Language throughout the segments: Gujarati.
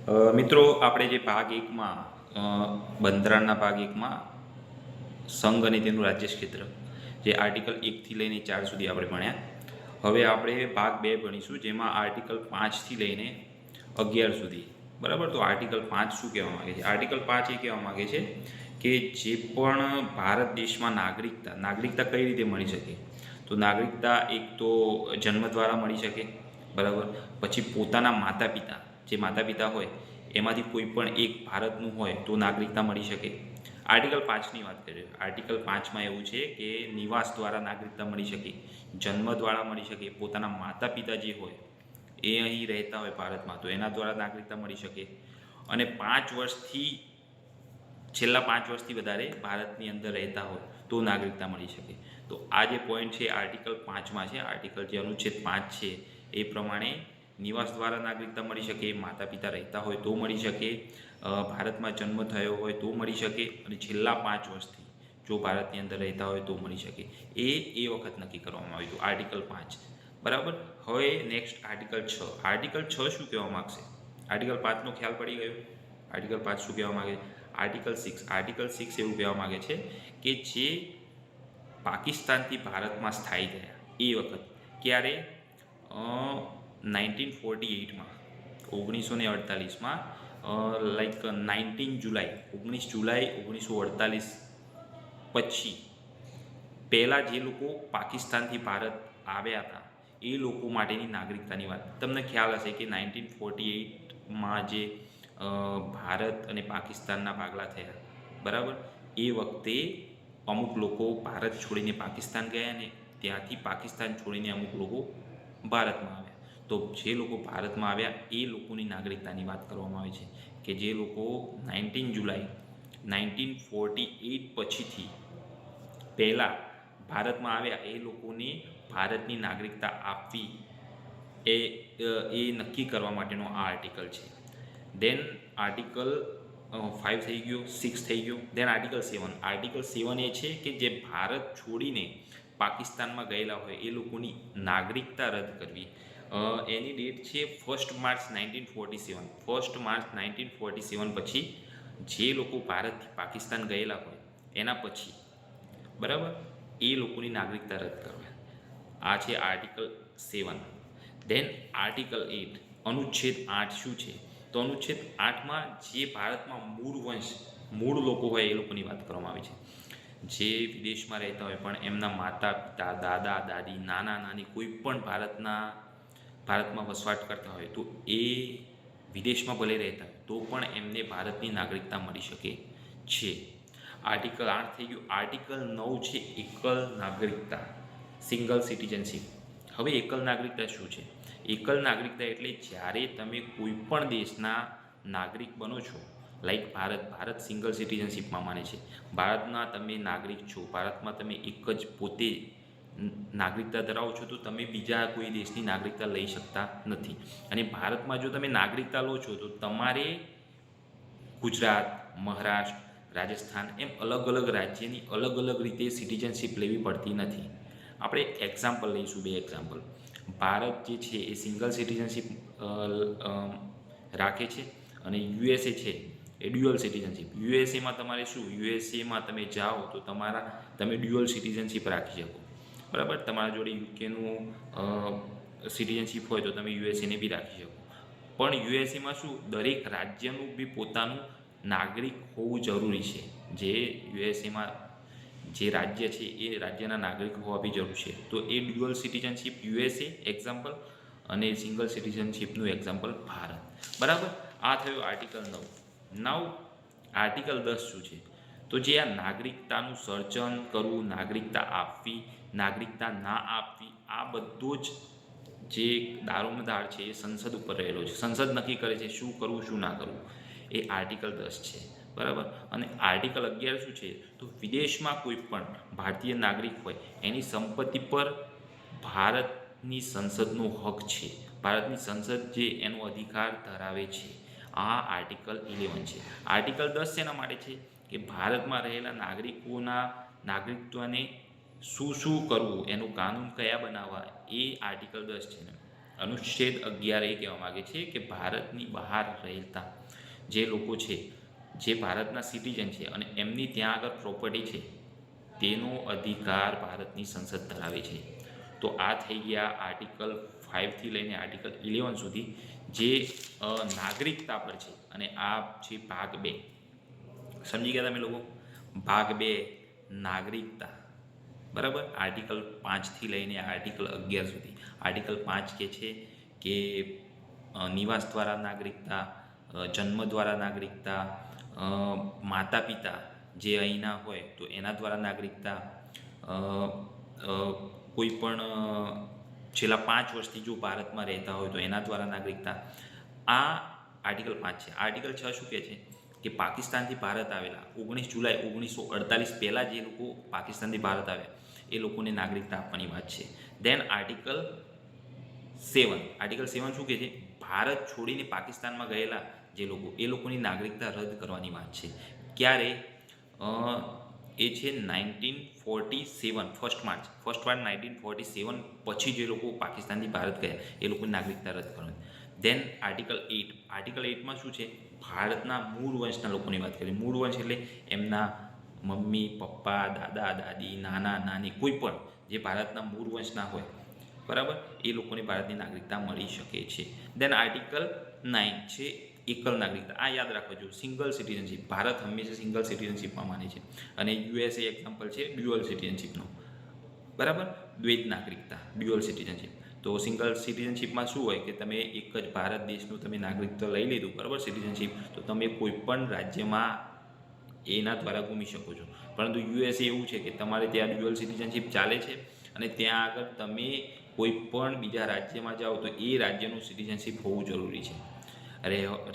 મિત્રો આપણે જે ભાગ એકમાં બંધારણના ભાગ એકમાં સંઘ અને તેનું રાજ્ય ક્ષેત્ર જે આર્ટિકલ 1થી લઈને 4 સુધી આપણે ભણ્યા. હવે આપણે ભાગ 2 ભણીશું જેમાં આર્ટિકલ 5થી લઈને 11 સુધી. બરાબર. તો આર્ટિકલ 5 શું કહેવા માગે છે? આર્ટિકલ 5 એ કહેવા માગે છે કે જે પણ ભારત દેશમાં નાગરિકતા કઈ રીતે મળી શકે? તો નાગરિકતા એક તો જન્મ દ્વારા મળી શકે. બરાબર. પછી પોતાના માતા પિતા હોય એમાંથી કોઈ પણ એક ભારતનું હોય તો નાગરિકતા મળી શકે. આર્ટિકલ 5ની વાત કરીએ. આર્ટિકલ 5માં એવું છે કે નિવાસ દ્વારા નાગરિકતા મળી શકે, જન્મ દ્વારા મળી શકે, પોતાના માતા પિતા જે હોય એ અહીં રહેતા હોય ભારતમાં તો એના દ્વારા નાગરિકતા મળી શકે, અને છેલ્લા 5 વર્ષથી વધારે ભારતની અંદર રહેતા હોય તો નાગરિકતા મળી શકે. તો આ જે પોઈન્ટ છે આર્ટિકલ 5માં છે. આર્ટિકલ જે અનુચ્છેદ 5 છે એ પ્રમાણે નિવાસ દ્વારા નાગરિકતા મળી શકે, માતા પિતા રહેતા હોય તો મળી શકે, ભારતમાં જન્મ થયો હોય તો મળી શકે, અને છેલ્લા 5 વર્ષથી જો ભારતની અંદર રહેતા હોય તો મળી શકે. એ વખત નક્કી કરવામાં આવ્યું હતું આર્ટિકલ 5. બરાબર. હવે નેક્સ્ટ આર્ટિકલ 6. આર્ટિકલ 6 શું કહેવા માગશે? આર્ટિકલ 5નો ખ્યાલ પડી ગયો. આર્ટિકલ 5 શું કહેવા માગે? આર્ટિકલ 6. આર્ટિકલ 6 એવું કહેવા માગે છે કે જે પાકિસ્તાનથી ભારતમાં સ્થાયી થયા એ વખત ક્યારે 1948માં 1948માં લાઈક 19 જુલાઈ 1948 પછી પહેલાં જે લોકો પાકિસ્તાનથી ભારત આવ્યા હતા એ લોકો માટેની નાગરિકતાની વાત. તમને ખ્યાલ હશે કે 1948માં જે ભારત અને પાકિસ્તાનના ભાગલા થયા, બરાબર, એ વખતે અમુક લોકો ભારત છોડીને પાકિસ્તાન ગયા ને ત્યાંથી પાકિસ્તાન છોડીને અમુક લોકો ભારતમાં આવ્યા. તો જે લોકો ભારતમાં આવ્યા એ લોકોની નાગરિકતાની વાત કરવામાં આવે છે કે જે લોકો 19 જુલાઈ 1948 પછીથી પહેલાં ભારતમાં આવ્યા એ લોકોને ભારતની નાગરિકતા આપવી એ નક્કી કરવા માટેનો આ આર્ટિકલ છે. દેન આર્ટિકલ 5 થઈ ગયો, 6 થઈ ગયો. દેન આર્ટિકલ 7. આર્ટિકલ 7 એ છે કે જે ભારત છોડીને પાકિસ્તાનમાં ગયેલા હોય એ લોકોની નાગરિકતા રદ કરવી. એની ડેટ છે 1 માર્ચ 1947. 1 માર્ચ 1947 પછી જે લોકો ભારતથી પાકિસ્તાન ગયેલા હોય એના પછી, બરાબર, એ લોકોની નાગરિકતા રદ કરવા. આ છે આર્ટિકલ 7. દેન આર્ટિકલ 8. અનુચ્છેદ 8 શું છે? તો અનુચ્છેદ 8માં જે ભારતમાં મૂળ લોકો હોય એ લોકોની વાત કરવામાં આવી છે. જે વિદેશમાં રહેતા હોય પણ એમના માતા પિતા, દાદા દાદી, નાના નાની કોઈ પણ ભારતમાં વસવાટ કરતા હોય તો એ વિદેશમાં ભલે રહેતા હોય તો પણ એમને ભારતની નાગરિકતા મળી શકે છે. આર્ટિકલ 8 થઈ ગયું. આર્ટિકલ 9 છે એકલ નાગરિકતા, સિંગલ સિટીઝનશીપ. હવે એકલ નાગરિકતા શું છે? એકલ નાગરિકતા એટલે જ્યારે તમે કોઈ પણ દેશના નાગરિક બનો છો, લાઈક ભારત સિંગલ સિટીઝનશીપમાં માને છે. ભારતના તમે નાગરિક છો, ભારતમાં તમે એક જ પોતે નાગરિકતા ધરાવો છો તો તમે બીજા કોઈ દેશની નાગરિકતા લઈ શકતા નથી. અને ભારતમાં જો તમે નાગરિકતા લો છો તો તમારે ગુજરાત, મહારાષ્ટ્ર, રાજસ્થાન એમ અલગ અલગ રાજ્યની અલગ અલગ રીતે સિટીઝનશીપ લેવી પડતી નથી. આપણે એક્ઝામ્પલ લઈશું, 2 એક્ઝામ્પલ. ભારત જે છે એ સિંગલ સિટીઝનશીપ રાખે છે, અને યુએસએ છે એ ડ્યુઅલ સિટીઝનશીપ. યુએસએમાં તમારે શું, યુએસએમાં તમે જાઓ તો તમે ડ્યુઅલ સિટીઝનશીપ રાખી શકો. બરાબર. તમારા જોડે યુકેનું સિટીઝનશીપ હોય તો તમે યુએસએને બી રાખી શકો. પણ યુએસએમાં શું, દરેક રાજ્યનું બી પોતાનું નાગરિક હોવું જરૂરી છે. જે યુએસએમાં જે રાજ્ય છે એ રાજ્યના નાગરિક હોવા બી જરૂર છે. તો એ ડ્યુઅલ સિટીઝનશીપ યુએસએ એક્ઝામ્પલ, અને સિંગલ સિટીઝનશીપનું એક્ઝામ્પલ ભારત. બરાબર. આ થયું આર્ટિકલ 9. નાવ આર્ટિકલ 10 શું છે? તો જે આ નાગરિકતાનું સર્જન કરવું, નાગરિકતા આપવી, નાગરિકતા ના આપવી, આ બધો જ જે દારોમદાર છે એ સંસદ ઉપર રહેલો છે. સંસદ નક્કી કરે છે શું કરવું શું ના કરવું. એ આર્ટિકલ 10 છે. બરાબર. અને આર્ટિકલ 11 શું છે? તો વિદેશમાં કોઈ પણ ભારતીય નાગરિક હોય એની સંપત્તિ પર ભારતની સંસદનો હક છે. ભારતની સંસદ જે એનો અધિકાર ધરાવે છે. આ આર્ટિકલ 11 છે. આર્ટિકલ 10 શેના માટે છે? કે ભારતમાં રહેલા નાગરિકોના નાગરિકત્વને શું કરવું, એનું કાનૂન કયા બનાવવા, એ આર્ટિકલ 10 છે. અનુચ્છેદ 11 એ કહેવા માગે છે કે ભારતની બહાર રહેતા જે લોકો છે, જે ભારતના સિટીઝન છે અને એમની ત્યાં આગળ પ્રોપર્ટી છે, તેનો અધિકાર ભારતની સંસદ ધરાવે છે. તો આ થઈ ગયા આર્ટિકલ 5થી લઈને આર્ટિકલ 11 સુધી જે નાગરિકતા પર છે. અને આ છે ભાગ 2. સમજી ગયા તમે લોકો? ભાગ 2 નાગરિકતા, બરાબર. આર્ટિકલ 5થી લઈને આર્ટિકલ 11 સુધી. આર્ટિકલ 5 કે છે કે નિવાસ દ્વારા નાગરિકતા, જન્મ દ્વારા નાગરિકતા, માતા પિતા જે અહીંના હોય તો એના દ્વારા નાગરિકતા, કોઈ પણ છેલ્લા 5 વર્ષથી જો ભારતમાં રહેતા હોય તો એના દ્વારા નાગરિકતા. આ આર્ટિકલ 5 છે. આર્ટિકલ 6 શું કહે છે કે પાકિસ્તાનથી ભારત આવેલા 19 જુલાઈ 1948 પહેલાં જે લોકો પાકિસ્તાનથી ભારત આવ્યા એ લોકોને નાગરિકતા આપવાની વાત છે. દેન આર્ટિકલ 7. આર્ટિકલ 7 શું કહે છે? ભારત છોડીને પાકિસ્તાનમાં ગયેલા જે લોકો એ લોકોની નાગરિકતા રદ કરવાની વાત છે. ક્યારે? એ છે 1947, ફર્સ્ટ માર્ચ 1947 પછી જે લોકો પાકિસ્તાનથી ભારત ગયા એ લોકોની નાગરિકતા રદ કરવાની. દેન આર્ટિકલ 8. આર્ટિકલ 8માં શું છે? ભારતના મૂળ વંશના લોકોની વાત કરીએ. મૂળ વંશ એટલે એમના મમ્મી પપ્પા, દાદા દાદી, નાના નાની, કોઈ પણ જે ભારતના મૂળ વંશના હોય, બરાબર, એ લોકોને ભારતની નાગરિકતા મળી શકે છે. દેન આર્ટિકલ 9 છે એકલ નાગરિકતા. આ યાદ રાખવા જોઈએ. Single citizenship. ભારત હંમેશા સિંગલ સિટીઝનશીપમાં માને છે અને યુએસએ એક્ઝામ્પલ છે ડ્યુઅલ સિટીઝનશીપનો, બરાબર. દ્વૈત નાગરિકતા, ડ્યુઅલ સિટીઝનશીપ. તો સિંગલ સિટીઝનશીપમાં શું હોય કે તમે એક જ ભારત દેશનું તમે નાગરિકત્વ લઈ લીધું, બરાબર, સિટીઝનશીપ, તો તમે કોઈ પણ રાજ્યમાં એના દ્વારા ઘૂમી શકો છો. પરંતુ યુએસએ એવું છે કે તમારે ત્યાં ડ્યુઅલ સિટીઝનશીપ ચાલે છે અને ત્યાં આગળ તમે કોઈ પણ બીજા રાજ્યમાં જાઓ તો એ રાજ્યનું સિટીઝનશીપ હોવું જરૂરી છે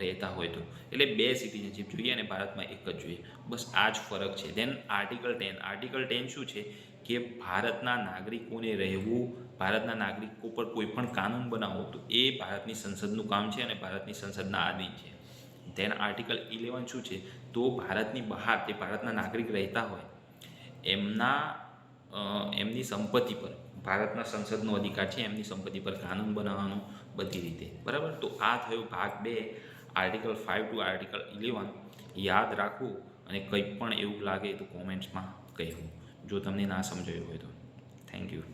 રહેતા હોય તો. એટલે 2 સિટીઝનશીપ જોઈએ અને ભારતમાં એક જ જોઈએ. બસ આ જ ફરક છે. દેન આર્ટિકલ 10. આર્ટિકલ 10 શું છે કે ભારતના નાગરિકોને રહેવું, ભારતના નાગરિકો પર કોઈ પણ કાનૂન બનાવવો તો એ ભારતની સંસદનું કામ છે અને ભારતની સંસદના આધીન છે. દેન આર્ટિકલ 11 શું છે? તો ભારતની બહાર જે ભારતના નાગરિક રહેતા હોય એમની સંપત્તિ પર ભારતના સંસદનો અધિકાર છે એમની સંપત્તિ પર કાનૂન બનાવવાનો, બધી રીતે, બરાબર. તો આ થયો ભાગ 2, આર્ટિકલ 5 ટુ આર્ટિકલ 11. યાદ રાખવું અને કંઈ પણ એવું લાગે તો કોમેન્ટ્સમાં કહેવું જો તમને ના સમજાયું હોય તો. Thank you.